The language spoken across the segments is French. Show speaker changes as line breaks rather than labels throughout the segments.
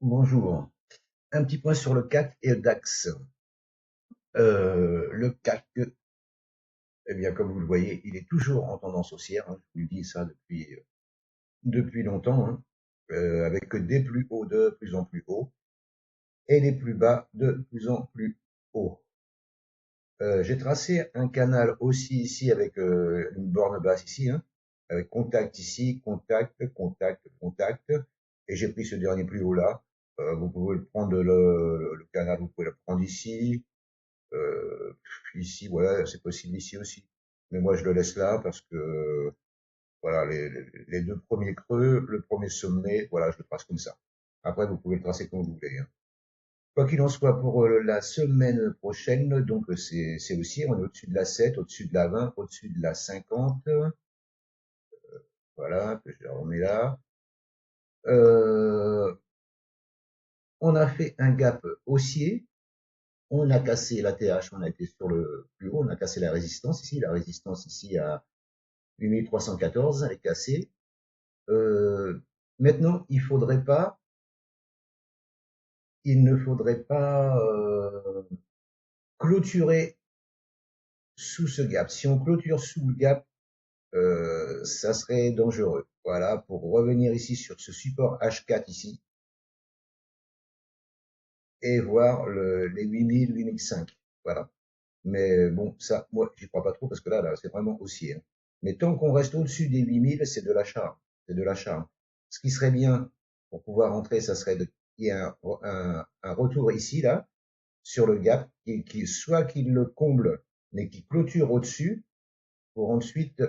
Bonjour. Un petit point sur le CAC et le DAX. Le CAC, eh bien, comme vous le voyez, il est toujours en tendance haussière, hein. Je vous le dis ça depuis longtemps, hein. Avec des plus hauts de plus en plus hauts et les plus bas de plus en plus hauts. J'ai tracé un canal aussi ici avec une borne basse ici, hein, avec contact ici, contact, contact, contact, et j'ai pris ce dernier plus haut là. Vous pouvez le prendre le canal, vous pouvez le prendre ici. Ici, voilà, c'est possible ici aussi. Mais moi, je le laisse là parce que, voilà, les deux premiers creux, le premier sommet, voilà, je le trace comme ça. Après, vous pouvez le tracer comme vous voulez, hein. Quoi qu'il en soit, pour la semaine prochaine, donc c'est aussi, on est au-dessus de la 7, au-dessus de la 20, au-dessus de la 50. Voilà, que je la remets là. Euh, on a fait un gap haussier. On a cassé la TH, on a été sur le plus haut, on a cassé la résistance ici à 8314, elle est cassée. Maintenant, il ne faudrait pas clôturer sous ce gap. Si on clôture sous le gap, ça serait dangereux. Voilà, pour revenir ici sur ce support H4 ici et voir les 8000, 8005. Voilà. Mais bon, ça, moi, j'y crois pas trop parce que là, c'est vraiment haussier, hein. Mais tant qu'on reste au-dessus des 8000, c'est de l'achat. C'est de l'achat. Ce qui serait bien pour pouvoir entrer, ça serait qu'il y ait un retour ici, là, sur le gap, soit qu'il le comble, mais qui clôture au-dessus pour ensuite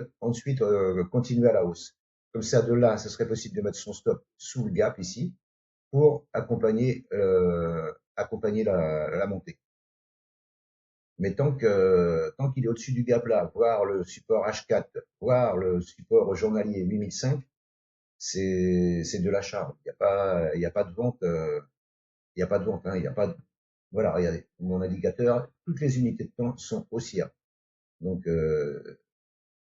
continuer à la hausse. Comme ça, de là, ce serait possible de mettre son stop sous le gap ici pour accompagner la montée. Mais tant qu'il est au-dessus du gap là, voir le support H4, voir le support journalier 8005, c'est de l'achat. Il y a pas de vente, il y a pas de vente, hein, il y a pas de, voilà, regardez, mon indicateur, toutes les unités de temps sont haussières. Donc,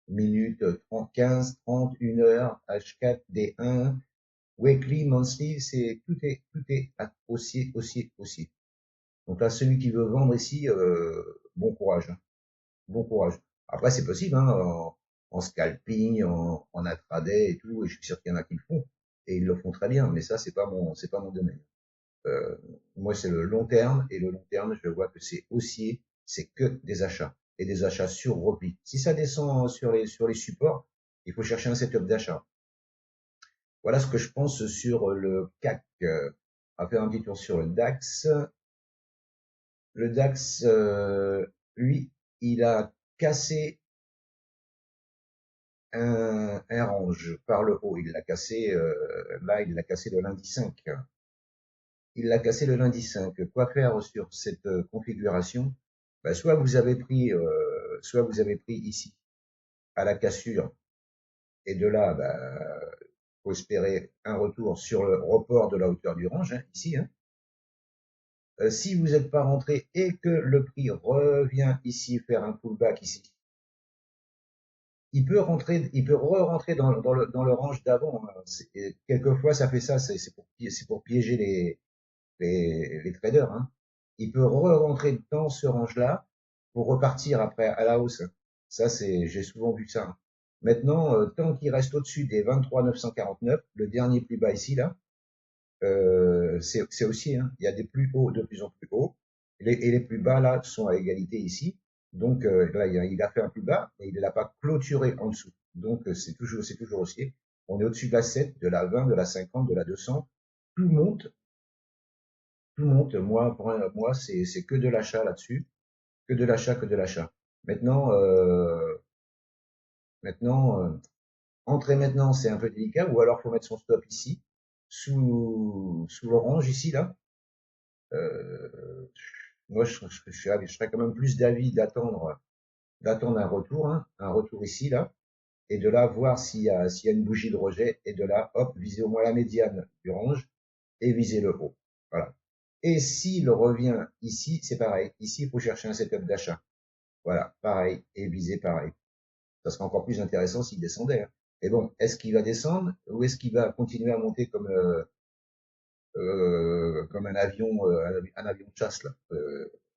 minutes, 30, 15, 30, 1 heure, H4, D1, weekly, monthly, tout est haussier, haussier, haussier. Donc là, celui qui veut vendre ici, bon courage, hein. Bon courage. Après, c'est possible, hein, en scalping, en intraday et tout, et je suis sûr qu'il y en a qui le font, et ils le font très bien, mais ça, c'est pas mon domaine. Euh, moi, c'est le long terme, et le long terme, je vois que c'est haussier, c'est que des achats, et des achats sur repli. Si ça descend sur les supports, il faut chercher un setup d'achat. Voilà ce que je pense sur le CAC. On va faire un petit tour sur le DAX. Le DAX, lui, il a cassé un range par le haut. Il l'a cassé, là, il l'a cassé le lundi 5. Il l'a cassé le lundi 5. Quoi faire sur cette configuration? Ben, soit vous avez pris ici à la cassure, et de là, ben, faut espérer un retour sur le report de la hauteur du range, hein, ici, hein. Si vous n'êtes pas rentré et que le prix revient ici faire un pullback ici, il peut re-rentrer dans le range d'avant, hein. Quelquefois, ça fait ça, c'est pour piéger les traders, hein. Il peut re-rentrer dans ce range-là pour repartir après à la hausse. Ça, j'ai souvent vu ça, hein. Maintenant, tant qu'il reste au-dessus des 23 949, le dernier plus bas ici, là, c'est aussi, hein, il y a des plus hauts de plus en plus hauts, et les plus bas, là, sont à égalité ici. Donc, là, il a fait un plus bas, mais il ne l'a pas clôturé en dessous. Donc, c'est toujours haussier. On est au-dessus de la 7, de la 20, de la 50, de la 200. Tout monte, tout monte. Moi, c'est que de l'achat là-dessus. Que de l'achat, que de l'achat. Maintenant, maintenant, entrer maintenant, c'est un peu délicat, ou alors faut mettre son stop ici, sous l'orange, ici, là. Euh, Moi, je serais quand même plus d'avis d'attendre un retour, hein, un retour ici, là, et de là voir s'il y a une bougie de rejet, et de là, hop, viser au moins la médiane du range et viser le haut. Voilà. Et s'il revient ici, c'est pareil. Ici, il faut chercher un setup d'achat. Voilà, pareil, et viser pareil. Ça serait encore plus intéressant s'il descendait, hein. Et bon, est-ce qu'il va descendre ou est-ce qu'il va continuer à monter comme un avion de chasse là.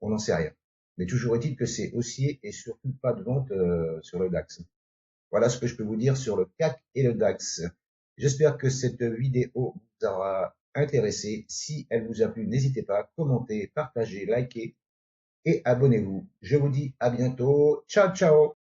On n'en sait rien. Mais toujours est-il que c'est haussier et surtout pas de vente sur le DAX. Voilà ce que je peux vous dire sur le CAC et le DAX. J'espère que cette vidéo vous aura intéressé. Si elle vous a plu, n'hésitez pas à commenter, partager, liker et abonnez-vous. Je vous dis à bientôt. Ciao, ciao!